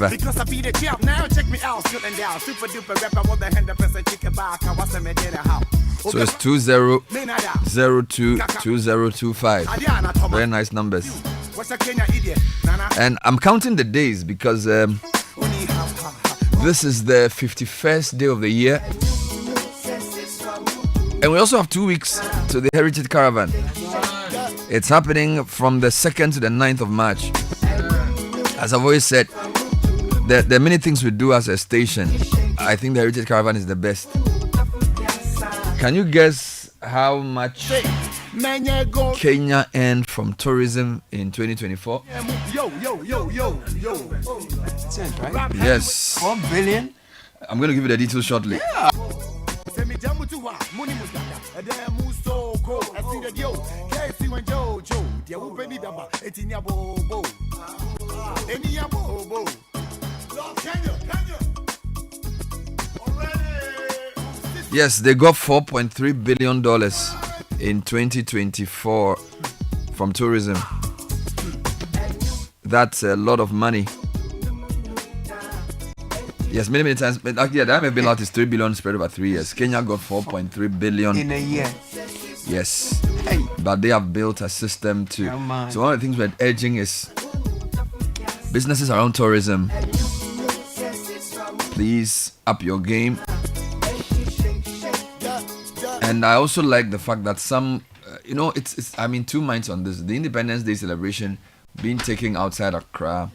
ever. Because I be the champ now, check me out, sitting down. Super duper rapper, what the hand the person chicken back. I was a man in a house. So it's 20022025. Very nice numbers. And I'm counting the days because this is the 51st day of the year. And we also have 2 weeks to the Heritage Caravan. It's happening from the 2nd to the 9th of March. As I've always said, there are many things we do as a station. I think the Heritage Caravan is the best. Can you guess how much Kenya earned from tourism in 2024? Yes. 1 billion? I'm going to give you the details shortly. Yeah. Yes, they got $4.3 billion in 2024 from tourism. That's a lot of money. Yes, many times. But actually, the IMF bailout is $3 billion spread over 3 years. Kenya got $4.3 billion in a year. Yes. Hey. But they have built a system to. So one of the things we're urging is businesses around tourism, please up your game. And I also like the fact that some, I'm in two minds on this. The Independence Day celebration being taken outside Accra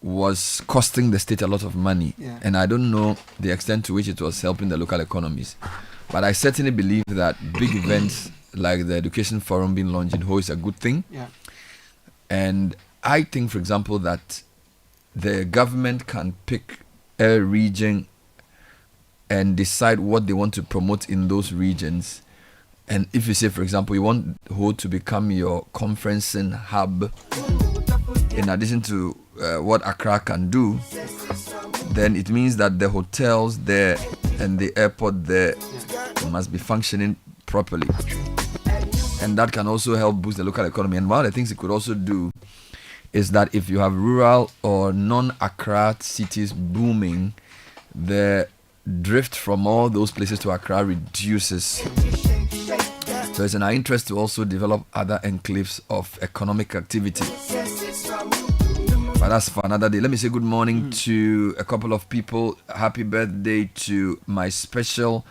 was costing the state a lot of money. Yeah. And I don't know the extent to which it was helping the local economies. But I certainly believe that big events like the Education Forum being launched in Ho is a good thing. Yeah. And I think, for example, that the government can pick a region and decide what they want to promote in those regions. And if you say, for example, you want Ho to become your conferencing hub, in addition to what Accra can do, then it means that the hotels there and the airport there must be functioning properly. And that can also help boost the local economy. And one of the things it could also do is that if you have rural or non-Accra cities booming, the drift from all those places to Accra reduces. So it's in our interest to also develop other enclaves of economic activity. But that's for another day. Let me say good morning to a couple of people. Happy birthday to my special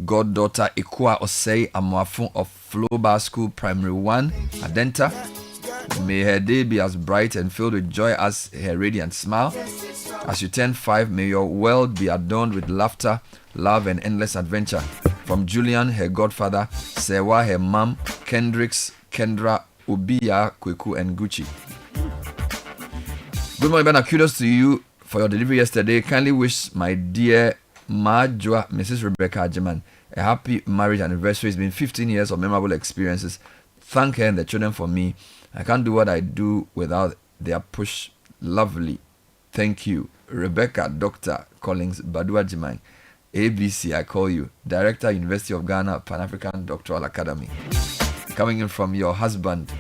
goddaughter Ikua Osei Amuafun of Flowbar School Primary 1, Adenta. May her day be as bright and filled with joy as her radiant smile. As you turn 5, may your world be adorned with laughter, love, and endless adventure. From Julian, her godfather, Sewa, her mom, Kendricks, Kendra, Ubia, Kweku, and Gucci. Good morning, Bernard. Kudos to you for your delivery yesterday. Kindly wish my dear Majua, Mrs. Rebecca Ajiman, a happy marriage anniversary. It's been 15 years of memorable experiences. Thank her and the children for me. I can't do what I do without their push. Lovely. Thank you. Rebecca Dr. Collins Badua Jimai. ABC, I call you. Director, University of Ghana, Pan-African Doctoral Academy. Coming in from your husband,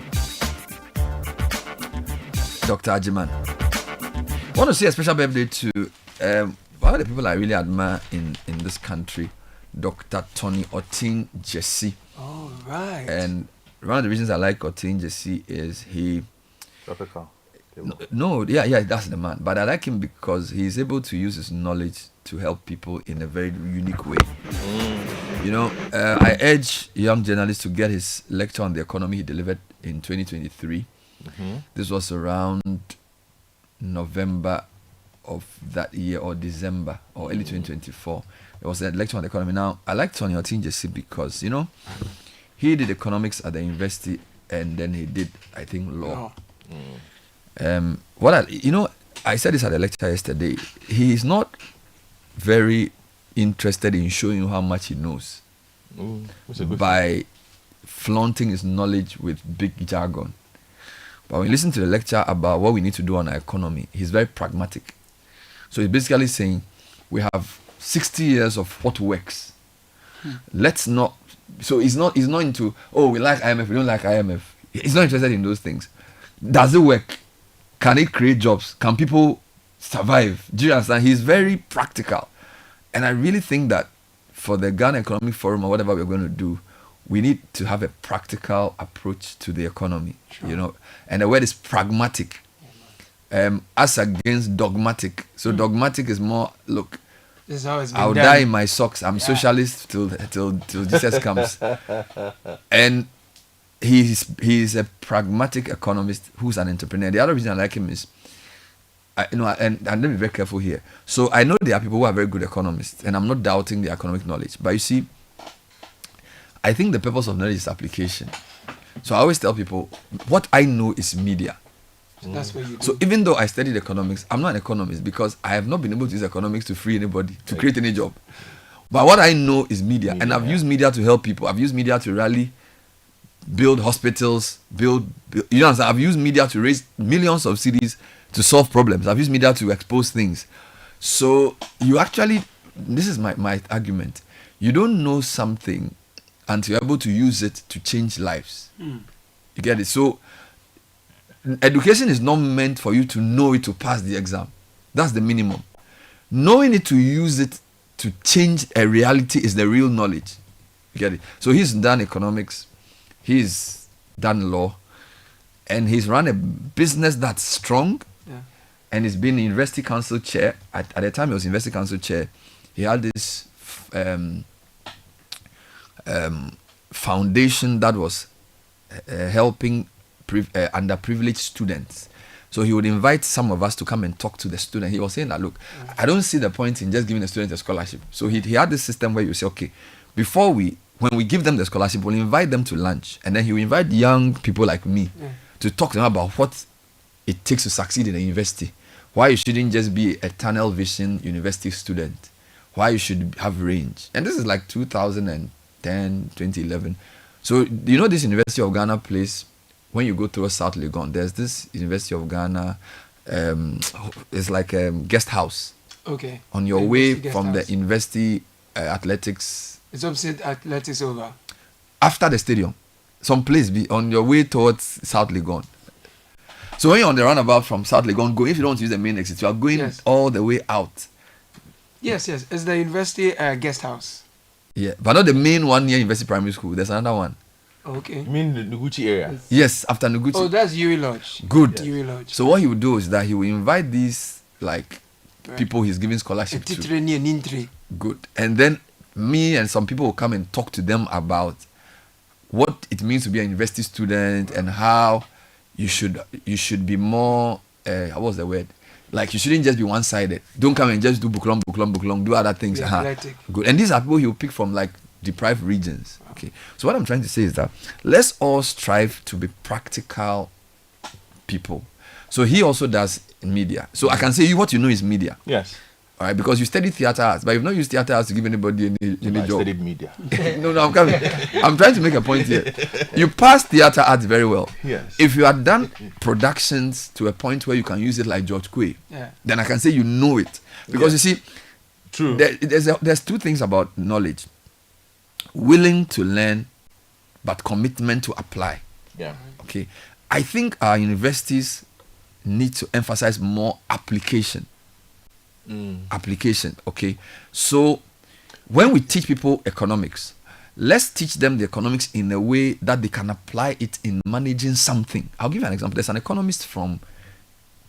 Dr. Ajiman. I want to say a special birthday to one of the people I really admire in this country, Dr. Tony Otin Jesse. All right. And one of the reasons I like Otin Jesse is he... Tropical. No, that's the man. But I like him because he's able to use his knowledge to help people in a very unique way. I urge young journalists to get his lecture on the economy he delivered in 2023. This was around November of that year, or December, or early 2024. It was a lecture on the economy. Now, I like Tony Otin Jesse because, he did economics at the university and then he did, I think, law. I said this at the lecture yesterday. He is not very interested in showing you how much he knows by flaunting his knowledge with big jargon. But when you listen to the lecture about what we need to do on our economy, he's very pragmatic. So he's basically saying we have 60 years of what works. Let's not. So he's not into, we like IMF, we don't like IMF. He's not interested in those things. Does it work? Can it create jobs? Can people survive. Do you understand? He's very practical. And I really think that for the Ghana Economic Forum or whatever we're going to do, we need to have a practical approach to the economy, you know. And the word is pragmatic, as against dogmatic. So dogmatic is more, look, This is how it's been I'll done. die in my socks. I'm socialist till Jesus comes. And he's a pragmatic economist who's an entrepreneur. The other reason I like him is, and let me be very careful here. So I know there are people who are very good economists, and I'm not doubting their economic knowledge. But you see, I think the purpose of knowledge is application. So I always tell people, what I know is media. That's what you do. So even though I studied economics, I'm not an economist because I have not been able to use economics to free anybody, to create any job. But what I know is media. And I've used media to help people. I've used media to rally, build hospitals, you know what I'm saying? I've used media to raise millions of cities to solve problems. I've used media to expose things. So you actually, this is my argument. You don't know something until you're able to use it to change lives. You get it? So education is not meant for you to know it to pass the exam. That's the minimum. Knowing it to use it to change a reality is the real knowledge. You get it? So he's done economics, he's done law, and he's run a business that's strong. Yeah. And he's been University Council chair. At the time he was University Council chair, he had this foundation that was helping underprivileged students. So he would invite some of us to come and talk to the student. He was saying that, look, I don't see the point in just giving the student a scholarship. So he had this system where you say, okay, when we give them the scholarship, we'll invite them to lunch. And then he will invite young people like me to talk to them about what it takes to succeed in a university. Why you shouldn't just be a tunnel vision university student. Why you should have range. And this is like 2010, 2011. So you know this University of Ghana place, when you go through South Legon, there's this University of Ghana, it's like a guest house. Okay. On your The way university guest from house. the university athletics. It's opposite athletics over. After the stadium. Some place on your way towards South Legon. So when you're on the roundabout from South Legon, if you don't use the main exit, you are going all the way out. Yes. It's the university guest house. Yeah, but not the main one near University Primary School. There's another one. Okay. You mean the Noguchi area? Yes, after Noguchi. Oh, that's Yui Lodge. Good. Yui Lodge. So what he would do is that he will invite these like Right. people he's giving scholarship to. Titre ni Nintre. Good. And then me and some people will come and talk to them about what it means to be a university student and how you should be more what's the word? Like you shouldn't just be one-sided. Don't come and just do Booklong, do other things. Be athletic. Good. And these are people he will pick from like deprived regions. Okay. So what I'm trying to say is that let's all strive to be practical people. So he also does media. So I can say what you know is media. Yes. All right, because you study theater arts, but you've not used theater arts to give anybody any I job. studied media. No, I'm coming. I'm trying to make a point here. You pass theater arts very well. Yes. If you had done productions to a point where you can use it like George Quay, then I can say you know it. Because you see, True. there's two things about knowledge. Willing to learn, but commitment to apply. Yeah. Okay. I think our universities need to emphasize more application. Application. Okay. So when we teach people economics, let's teach them the economics in a way that they can apply it in managing something. I'll give you an example. There's an economist from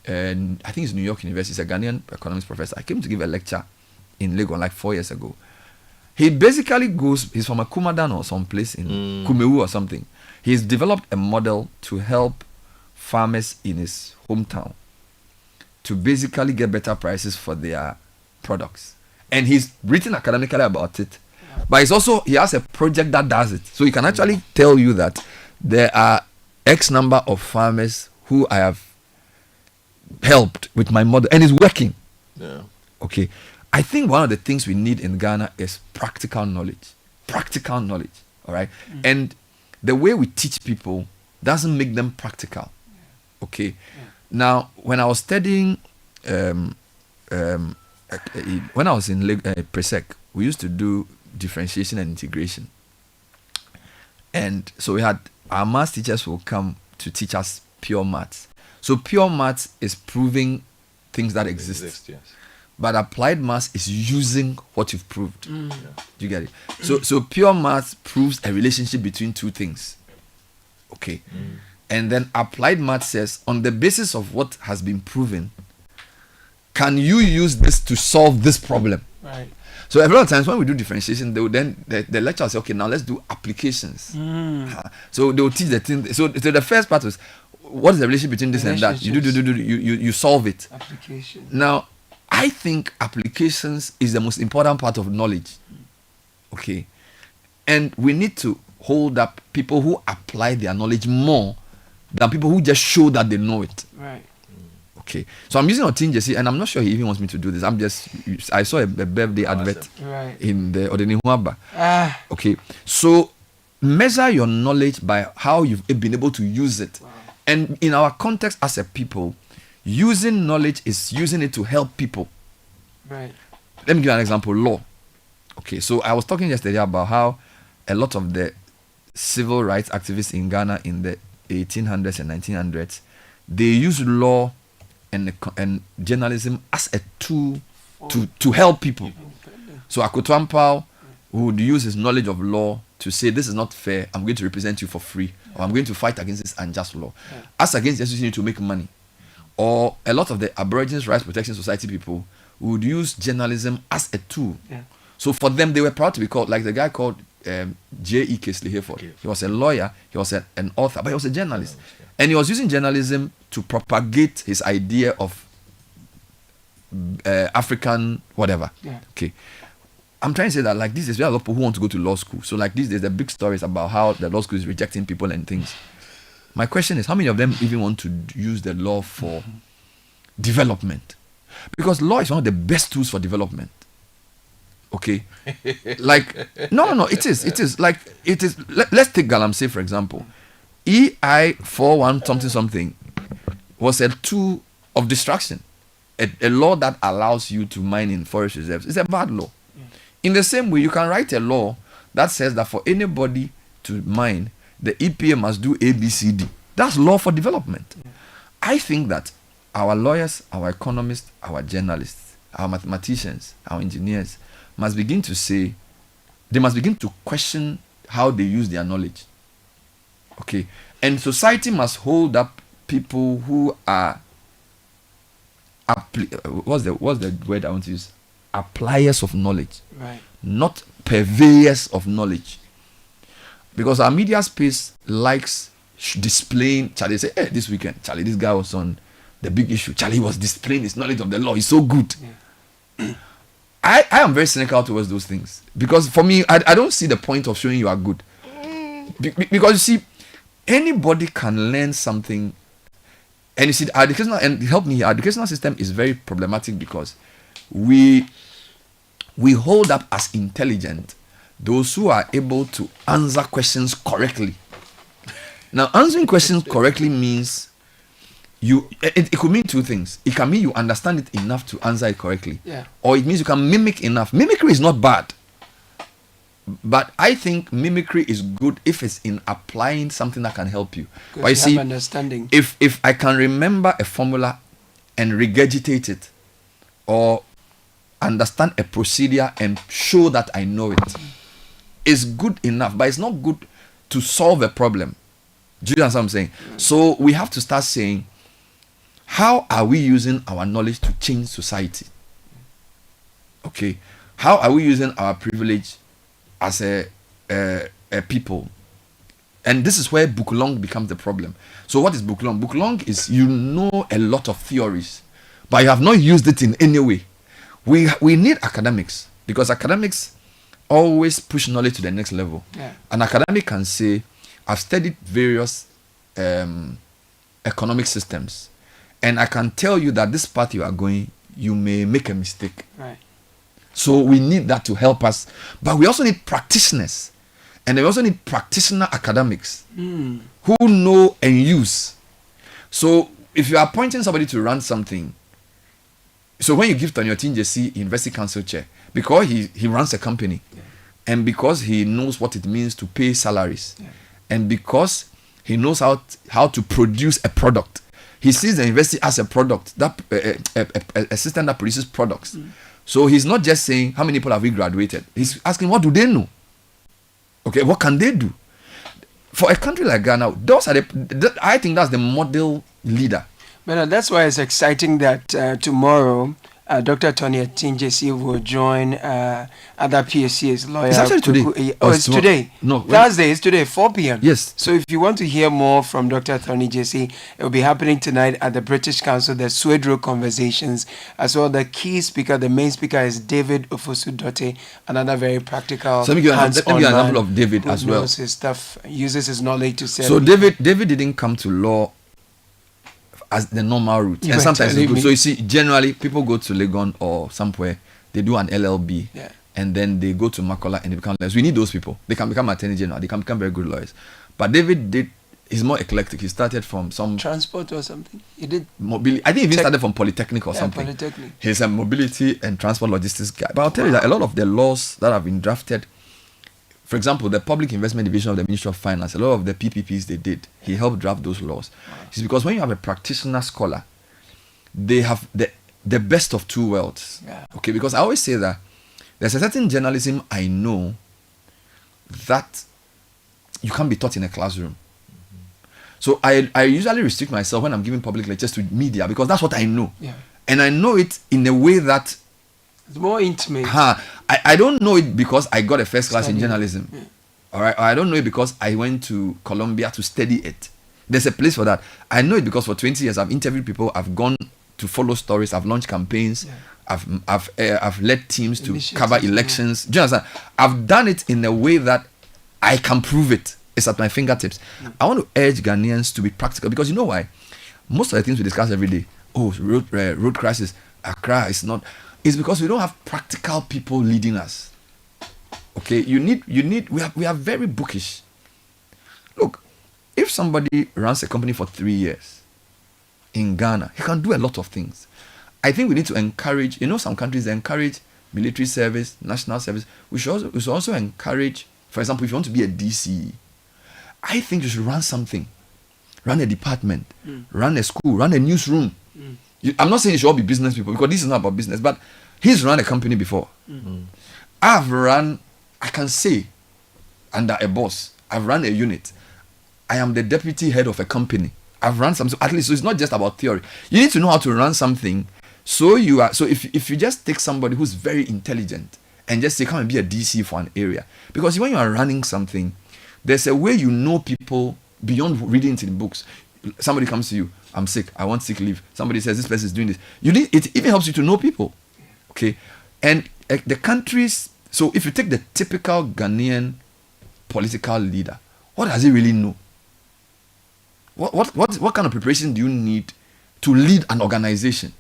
I think it's New York University. He's a Ghanaian economics professor. I came to give a lecture in Legon like 4 years ago. He basically he's from a Kumadan or some place in Kumewu or something. He's developed a model to help farmers in his hometown to basically get better prices for their products. And he's written academically about it. But he has a project that does it. So he can actually tell you that there are X number of farmers who I have helped with my model, and it's working. Yeah. Okay. I think one of the things we need in Ghana is practical knowledge. Practical knowledge. All right. And the way we teach people doesn't make them practical. Okay. Now, when I was studying, when I was in Presec, we used to do differentiation and integration. And so we had our maths teachers who will come to teach us pure maths. So pure maths is proving things that exist. Yes. But applied maths is using what you've proved. Do you get it? So pure maths proves a relationship between two things. Okay. And then applied maths says, on the basis of what has been proven, can you use this to solve this problem? Right. So a lot of times when we do differentiation, they will then the lecturer will say, okay, now let's do applications. So they will teach the thing. So the first part was, what is the relationship between this and that? You you solve it. Application. Now, I think applications is the most important part of knowledge. Okay. And we need to hold up people who apply their knowledge more than people who just show that they know it. Right. Okay. So I'm using Otin Jesse, and I'm not sure he even wants me to do this. I saw a birthday advert Right. in the Odeni Huaba. Ah. Okay. So measure your knowledge by how you've been able to use it. Wow. And in our context as a people, using knowledge is using it to help people. Right. Let me give you an example. Law. Okay, so I was talking yesterday about how a lot of the civil rights activists in Ghana in the 1800s and 1900s, they used law and journalism as a tool to help people. So Akoto Ampao would use his knowledge of law to say, this is not fair, I'm going to represent you for free, or I'm going to fight against this unjust law. As against this, you need to make money. Or a lot of the Aborigines Rights Protection Society people would use journalism as a tool. Yeah. So for them, they were proud to be called, like the guy called J.E. Kesley Hayford. He was a lawyer, he was an author, but he was a journalist. And he was using journalism to propagate his idea of African whatever. Yeah. Okay. I'm trying to say that like this is where a lot of people who want to go to law school. So like this, there's the big stories about how the law school is rejecting people and things. My question is, how many of them even want to use the law for development? Because law is one of the best tools for development. Okay, like no, it is like it is. Let's take Galamsey for example. EI 41 something was a tool of destruction. A law that allows you to mine in forest reserves is a bad law. In the same way, you can write a law that says that for anybody to mine, the EPA must do A, B, C, D. That's law for development. I think that our lawyers, our economists, our journalists, our mathematicians, our engineers must begin to say, they must begin to question how they use their knowledge. Okay. And society must hold up people who are, what's the word I want to use? Appliers of knowledge. Right. Not purveyors of knowledge. Because our media space likes displaying. Charlie say, hey, this weekend, Charlie, this guy was on the big issue. Charlie was displaying his knowledge of the law. He's so good. Yeah. I am very cynical towards those things. Because for me, I don't see the point of showing you are good. Because you see, anybody can learn something. And you see, our educational, and help me here, our educational system is very problematic because we hold up as intelligent those who are able to answer questions correctly. Now, answering questions correctly means it could mean two things. It can mean you understand it enough to answer it correctly. Yeah. Or it means you can mimic enough. Mimicry is not bad. But I think mimicry is good if it's in applying something that can help you. But you see, understanding. if I can remember a formula and regurgitate it, or understand a procedure and show that I know it, is good enough. But it's not good to solve a problem. Do you understand what I'm saying? So we have to start saying, how are we using our knowledge to change society? Okay. How are we using our privilege as a people? And this is where Booklong becomes the problem. So what is Booklong? Booklong is, you know, a lot of theories, but you have not used it in any way. We need academics, because academics always push knowledge to the next level. Yeah. An academic can say, I've studied various economic systems, and I can tell you that this path you are going, you may make a mistake. Right. So we need that to help us. But we also need practitioners. And we also need practitioner academics who know and use. So if you are appointing somebody to run something, so when you give Tony Otinjesi University Council Chair, because he runs a company, and because he knows what it means to pay salaries, and because he knows how to produce a product, He sees the university as a product, that a system that produces products. So he's not just saying how many people have we graduated. He's asking what do they know. Okay, what can they do? For a country like Ghana, those are I think that's the model leader. But that's why it's exciting that tomorrow Dr. Tony Atinjesi will join other PSC's lawyer. It's actually today. It's today. No, Thursday. It's today, 4 p.m. Yes. So if you want to hear more from Dr. Tony Jesse, it will be happening tonight at the British Council, the Swedro Conversations, as well. The key speaker, the main speaker is David Ofosu-Dote, another very practical. So let me give you an example of David as well. Knows his stuff, uses his knowledge to sell. So David didn't come to law as the normal route, You and were sometimes telling me. so you see, generally people go to Legon or somewhere, they do an LLB, and then they go to Makola and they become lawyers. We need those people. They can become attorney general. They can become very good lawyers. But David he's more eclectic. He started from some transport or something. He did mobility. I think he even started from Polytechnic or something. Polytechnic. He's a mobility and transport logistics guy. But I'll tell you that a lot of the laws that have been drafted, for example, the Public Investment Division of the Ministry of Finance, a lot of the PPPs they did, he helped draft those laws. It's because when you have a practitioner scholar, they have the best of two worlds. Yeah. Okay, because I always say that there's a certain journalism I know that you can't be taught in a classroom. So I usually restrict myself when I'm giving public lectures to media because that's what I know. Yeah. And I know it in a way that It's more intimate. I don't know it because I got a first class in Studying. journalism. Yeah. All right. Or I don't know it because I went to Colombia to study it. There's a place for that. I know it because for 20 years I've interviewed people, I've gone to follow stories, I've launched campaigns, I've led teams to cover elections. Do you understand? I've done it in a way that I can prove it. It's at my fingertips. I want to urge Ghanaians to be practical because you know why? Most of the things we discuss every day, road crisis, Accra is not. It's because we don't have practical people leading us. Okay, we are very bookish. Look, if somebody runs a company for 3 years in Ghana, he can do a lot of things. I think we need to encourage, some countries encourage military service, national service. We should also encourage, for example, if you want to be a DCE, I think you should run something. Run a department, run a school, run a newsroom. I'm not saying it should all be business people because this is not about business, but he's run a company before. I can say, under a boss, I've run a unit. I am the deputy head of a company. I've run something, at least, so it's not just about theory. You need to know how to run something. So if you just take somebody who's very intelligent and just say, come and be a DC for an area. Because when you are running something, there's a way you know people beyond reading it in books. Somebody comes to you, I'm sick, I want sick leave. Somebody says this person is doing this. It even helps you to know people. Okay? And the countries, so if you take the typical Ghanaian political leader, what does he really know? What kind of preparation do you need to lead an organization?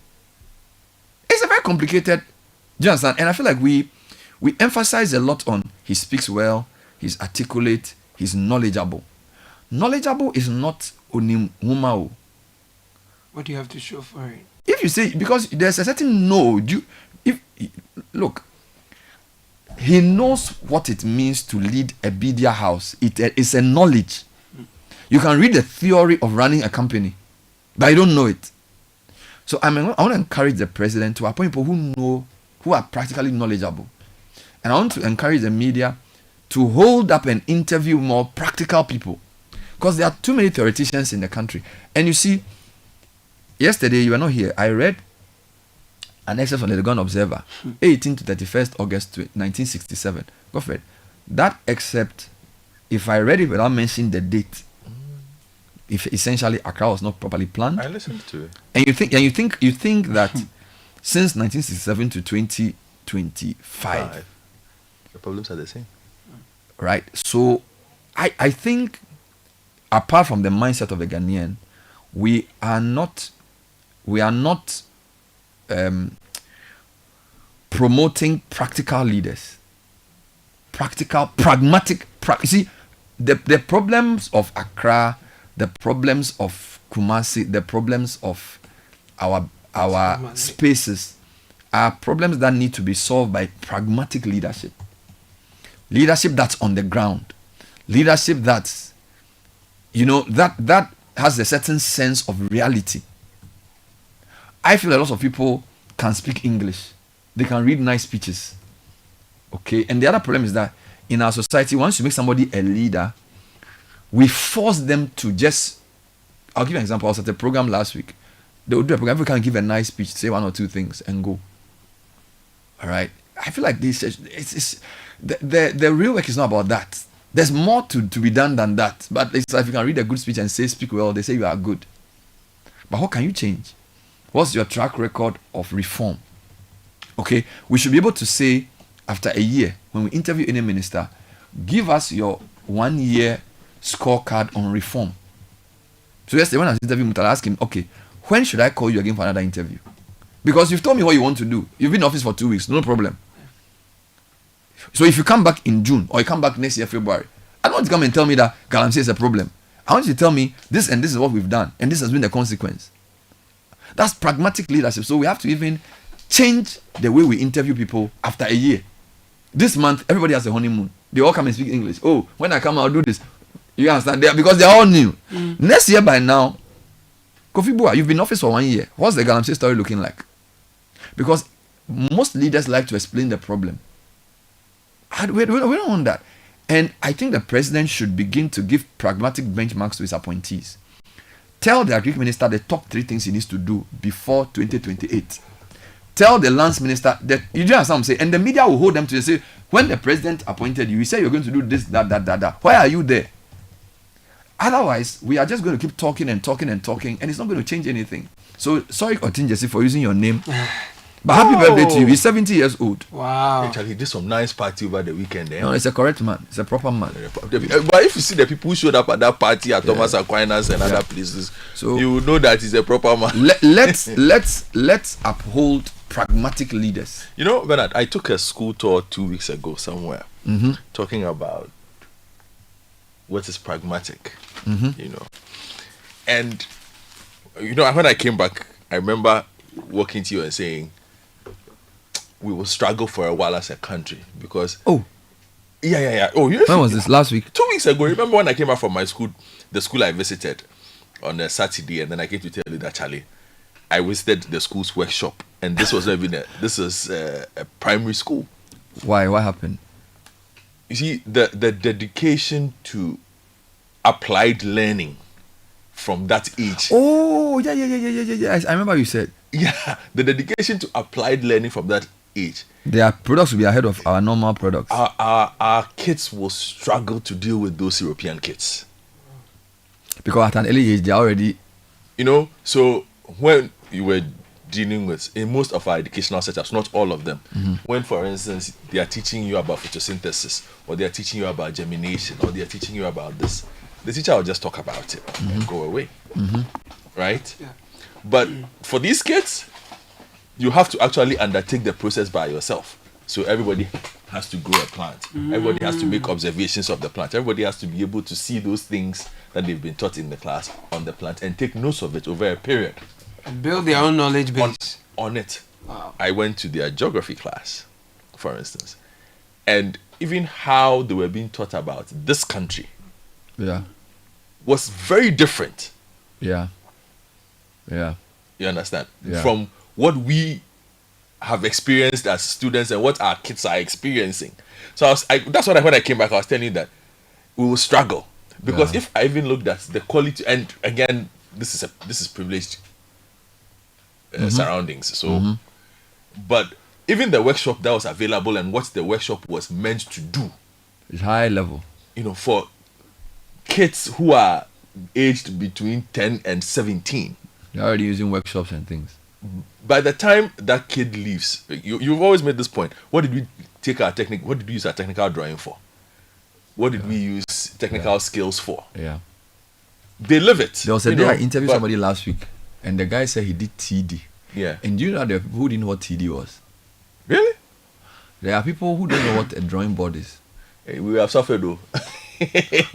It's a very complicated, do you understand? And I feel like we emphasize a lot on he speaks well, he's articulate, he's knowledgeable. Knowledgeable is not onimumao. What do you have to show for it? If you say, because there's a certain look, he knows what it means to lead a media house. It's a knowledge. You can read the theory of running a company, but you don't know it. So I want to encourage the president to appoint people who are practically knowledgeable. And I want to encourage the media to hold up and interview more practical people. Because there are too many theoreticians in the country. And you see, yesterday you were not here. I read an excerpt from the Legon Observer, 18 to 31st August 1967. Godfred, that excerpt, if I read it without mentioning the date, if essentially Accra was not properly planned. I listened to it. And you think that since 1967 to 2025, the problems are the same. right? So I think apart from the mindset of the Ghanaian, we are not promoting practical leaders. Pragmatic. You see, the problems of Accra, the problems of Kumasi, the problems of our spaces are problems that need to be solved by pragmatic leadership. Leadership that's on the ground. Leadership that's, that has a certain sense of reality. I feel a lot of people can speak English. They can read nice speeches. Okay, and the other problem is that in our society, once you make somebody a leader, we force them to just. I'll give you an example. I was at a program last week. They would do a program. We can give a nice speech, say one or two things, and go. All right. I feel like this. It's the real work is not about that. There's more to be done than that. But it's like if you can read a good speech and speak well, they say you are good. But how can you change? What's your track record of reform? Okay, we should be able to say after a year, when we interview any minister, give us your 1 year scorecard on reform. So yesterday when I was interviewing, I'll ask him, okay, when should I call you again for another interview? Because you've told me what you want to do. You've been in office for 2 weeks, no problem. So if you come back in June or you come back next year, February, I don't want to come and tell me that Galamsey is a problem. I want you to tell me this and this is what we've done and this has been the consequence. That's pragmatic leadership. So we have to even change the way we interview people after a year. This month, everybody has a honeymoon. They all come and speak English. Oh, when I come, I'll do this. You understand? Because they're all new. Next year by now, Kofi Bua, you've been in office for 1 year. What's the Galamsey story looking like? Because most leaders like to explain the problem. We don't want that. And I think the president should begin to give pragmatic benchmarks to his appointees. Tell the agriculture minister the top 3 things he needs to do before 2028. Tell the lands minister that, you don't understand what I'm saying, and the media will hold them to say, when the president appointed you, he said you're going to do this, that. Why are you there? Otherwise, we are just going to keep talking, and it's not going to change anything. So, sorry, Otinjesi, for using your name. But happy birthday to you. He's 70 years old. Wow. Actually, he did some nice party over the weekend. No, it's a correct man. It's a proper man. But if you see the people who showed up at that party at Thomas Aquinas and other places, so you will know that he's a proper man. Let's uphold pragmatic leaders. You know, Bernard, I took a school tour 2 weeks ago somewhere, talking about what is pragmatic. You know, and you know, when I came back, I remember walking to you and saying, we will struggle for a while as a country because yeah. Oh, when was this? Last week? 2 weeks ago. Remember when I came back from my school, the school I visited on a Saturday, and then I came to tell you that, Charlie, I visited the school's workshop, and this was not even this was a primary school. Why? What happened? You see, the dedication to applied learning from that age. Oh, yeah. I remember you said. Yeah, the dedication to applied learning from that age. Their products will be ahead of our normal products. Our kids will struggle to deal with those European kids. Because at an early age, they're already... You know, so when you were dealing with, in most of our educational setups, not all of them, when, for instance, they are teaching you about photosynthesis, or they are teaching you about germination, or they are teaching you about this, the teacher will just talk about it and go away. Right? Yeah. But for these kids, you have to actually undertake the process by yourself. So everybody has to grow a plant. Everybody has to make observations of the plant. Everybody has to be able to see those things that they've been taught in the class on the plant and take notes of it over a period. And build their own knowledge base. On it. Wow. I went to their geography class, for instance. And even how they were being taught about this country was very different. Yeah. You understand? Yeah. From what we have experienced as students and what our kids are experiencing. So that's what when I came back, I was telling you that we will struggle. Because if I even looked at the quality, and again, this is privileged surroundings. So, but even the workshop that was available and what the workshop was meant to do, it's high level. You know, for kids who are aged between 10 and 17. They're already using workshops and things. By the time that kid leaves, you've always made this point. What did we what did we use our technical drawing for? What did we use technical skills for? Yeah. They live it. There was a day I interviewed somebody last week, and the guy said he did TD. Yeah. And do you know there are people who didn't know what TD was? Really? There are people who don't know what a drawing board is. Hey, we have suffered though.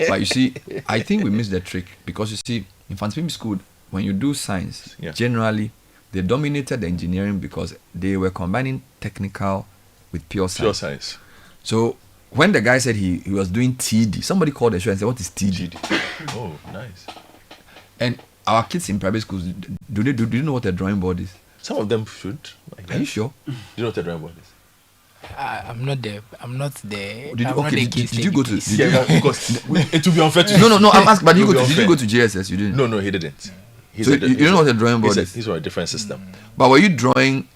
But you see, I think we missed the trick because you see, in Fancy School, when you do science, generally they dominated the engineering because they were combining technical with pure science. Pure science. So when the guy said he was doing TD, somebody called the show and said, "What is TD?" Oh, nice. And our kids in private schools, do you know what a drawing board is? Some of them should. Are you sure? You know what a drawing board is? I'm not there. I'm not there. Did you, I'm not okay, the did, case did you go to? study, Did please. you, Because it would be unfair to no, I'm asking. But It would be did you unfair. go to JSS? You didn't. No, he didn't. So you don't know what a drawing board is. He's on a different system. But were you drawing?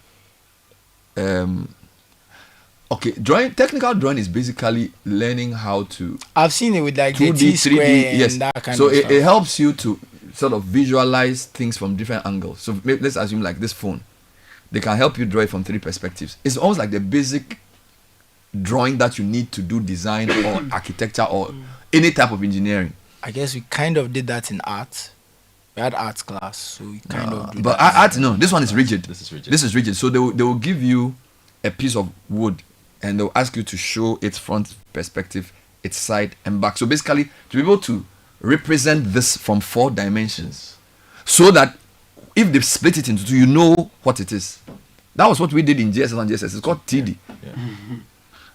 Okay, technical drawing is basically learning how to I've seen it with like the 2D, T 3D, square yes. and that kind So of stuff. it helps you to sort of visualize things from different angles. So let's assume like this phone, they can help you draw it from 3 perspectives. It's almost like the basic drawing that you need to do design or architecture or any type of engineering. I guess we kind of did that in art. We had art class, so we kind of do But that. art, no, this one is rigid. This is rigid. This is rigid. So they will give you a piece of wood and they'll ask you to show its front perspective, its side and back. So basically, to be able to represent this from 4 dimensions, so that if they split it into 2, you know what it is. That was what we did in JSS and JSS. It's called TD. Yeah.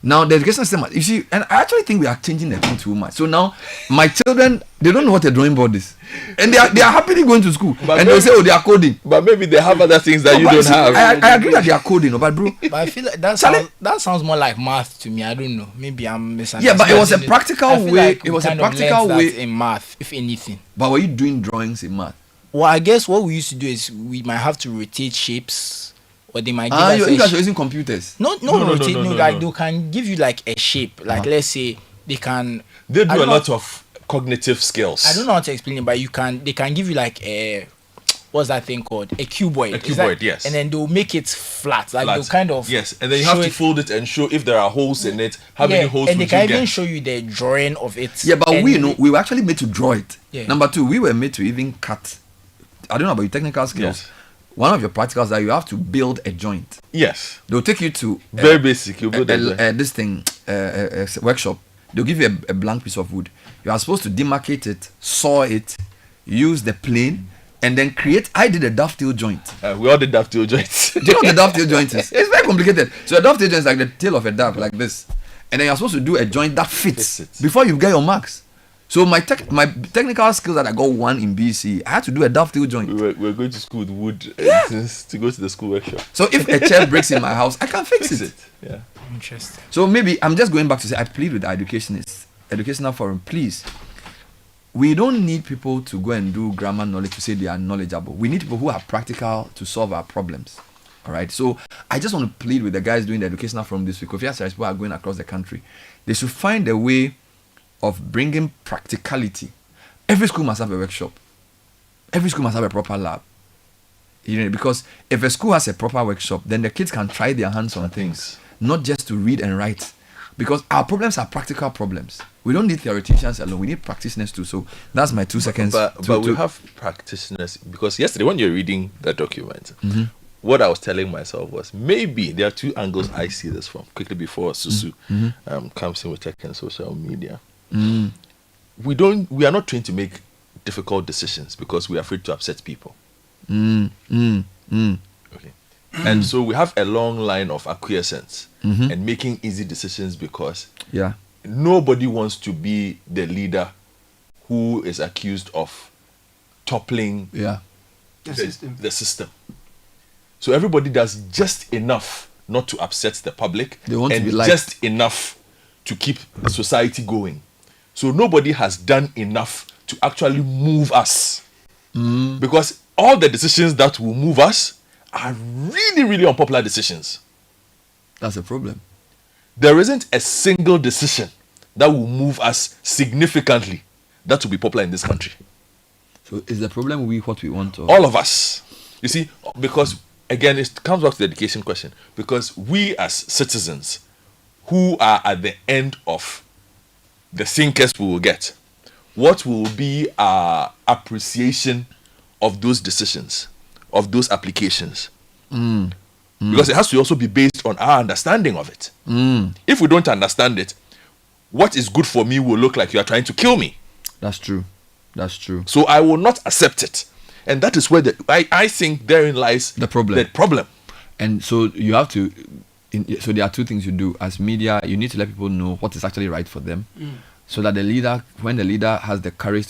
Now the education system, you see, and I actually think we are changing the thing too much. So now my children, they don't know what a drawing board is, and they are happily going to school, But and they'll say, oh, they are coding. But maybe they have other things that No, you but don't see, have. I agree that they are coding, but bro, But I feel like Charlie- that sounds more like math to me. I don't know. Maybe I'm misunderstanding. Yeah, but it was a practical I feel way- like it was we a kind of practical learnt that way- in math, if anything. but were you doing drawings in math? Well, I guess what we used to do is we might have to rotate shapes, or they might give us You a guys are using computers. no, No, rotate. no, Like no. they can give you like a shape. Like let's say they can. They I do a don't lot know- of cognitive skills. I don't know how to explain it, but they can give you like a what's that thing called, a cuboid. A Is cuboid, that- yes. And then they'll make it flat. Like Flat. they'll kind of Yes, and then you have show to it- fold it and show if there are holes in it. How many holes and would they can you even get? show you the drawing of it. Yeah, but And we were actually made to draw it. Yeah. Number 2, we were made to even cut. I don't know about your technical skills. Yes. One of your practicals that you have to build a joint. Yes, They'll take you to very basic. You build this thing, a workshop. They'll give you a blank piece of wood. You are supposed to demarcate it, saw it, use the plane, and then create. I did a dovetail joint. we all did dovetail joints. Do you know what the dovetail joint is? It's very complicated. So a dovetail joint is like the tail of a dove, like this, and then you're supposed to do a joint that fits Fits it. before you get your marks. So my technical skills that I got 1 in BC, I had to do a dovetail joint. we were going to school with wood to go to the school workshop. So if a chair breaks in my house, I can fix Fix it. it. Yeah. Interesting. So maybe I'm just going back to say I plead with the educational forum, please. We don't need people to go and do grammar knowledge to say they are knowledgeable. We need people who are practical to solve our problems. All right. So I just want to plead with the guys doing the educational forum this week. If people are going across the country, they should find a way of bringing practicality. Every school must have a workshop. Every school must have a proper lab. You know, because if a school has a proper workshop, then the kids can try their hands on things, not just to read and write. Because our problems are practical problems. We don't need theoreticians alone. We need practitioners too. So that's my 2 seconds. But we have practitioners, because yesterday when you're reading the document, Mm-hmm. what I was telling myself was maybe there are 2 angles I see this from. Quickly before Susu comes in with tech and social media, we are not trained to make difficult decisions because we are afraid to upset people. Okay. And so we have a long line of acquiescence and making easy decisions because yeah. nobody wants to be the leader who is accused of toppling Yeah. the system. So everybody does just enough not to upset the public They want to and be liked. just enough to keep the society going. So nobody has done enough to actually move us. Because all the decisions that will move us are really, really unpopular decisions. That's a problem. There isn't a single decision that will move us significantly that will be popular in this country. So is the problem what we want? Or? All of us. You see, because again, it comes back to the education question. Because we as citizens who are at the end of the thinkers we will get, what will be our appreciation of those decisions, of those applications? Because it has to also be based on our understanding of it. If we don't understand it, what is good for me will look like you are trying to kill me. That's true. That's true. So I will not accept it. And that is where I think therein lies The problem. The problem. And so you have to. So there are 2 things you do as media. You need to let people know what is actually right for them, so that the leader, when the leader has the courage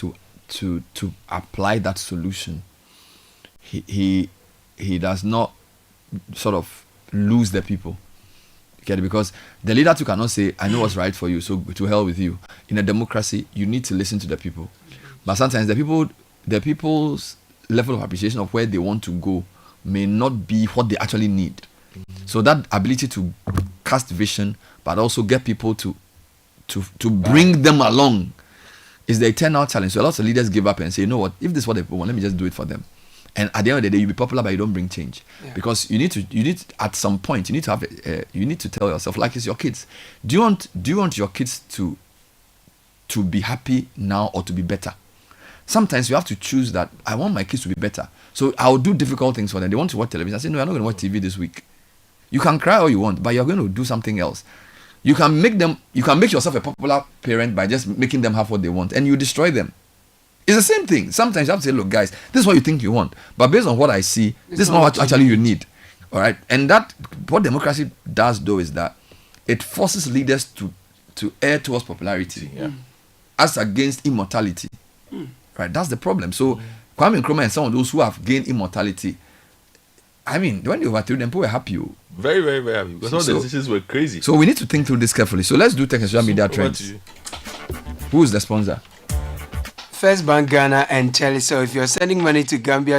to apply that solution, he does not sort of lose the people. Get it? Because the leader too cannot say, I know what's right for you, so to hell with you. In a democracy, you need to listen to the people. But sometimes the people's level of appreciation of where they want to go may not be what they actually need. So that ability to cast vision, but also get people to bring them along, is the eternal challenge. So lots of leaders give up and say, you know what, if this is what they want, let me just do it for them. And at the end of the day, you'll be popular, but you don't bring change. Because you need to at some point, you need to have you need to tell yourself, like it's your kids. Do you want your kids to be happy now or to be better? Sometimes you have to choose that I want my kids to be better. So I'll do difficult things for them. They want to watch television. I say, no, you're not going to watch TV this week. You can cry all you want, but you're going to do something else. You can make yourself a popular parent by just making them have what they want, and you destroy them. It's the same thing. Sometimes you have to say, look, guys, this is what you think you want, but based on what I see, this is not what actually you need. All right? And that, what democracy does, though, is that it forces leaders to err towards popularity as against immortality. Right? That's the problem. So Kwame Nkrumah and some of those who have gained immortality, I mean, when they overthrew them, people were happy. Very, very, very happy. Because all the decisions were crazy. So we need to think through this carefully. So let's do tech and social media trends. Who is the sponsor? First Bank Ghana and Telly. So if you're sending money to Gambia,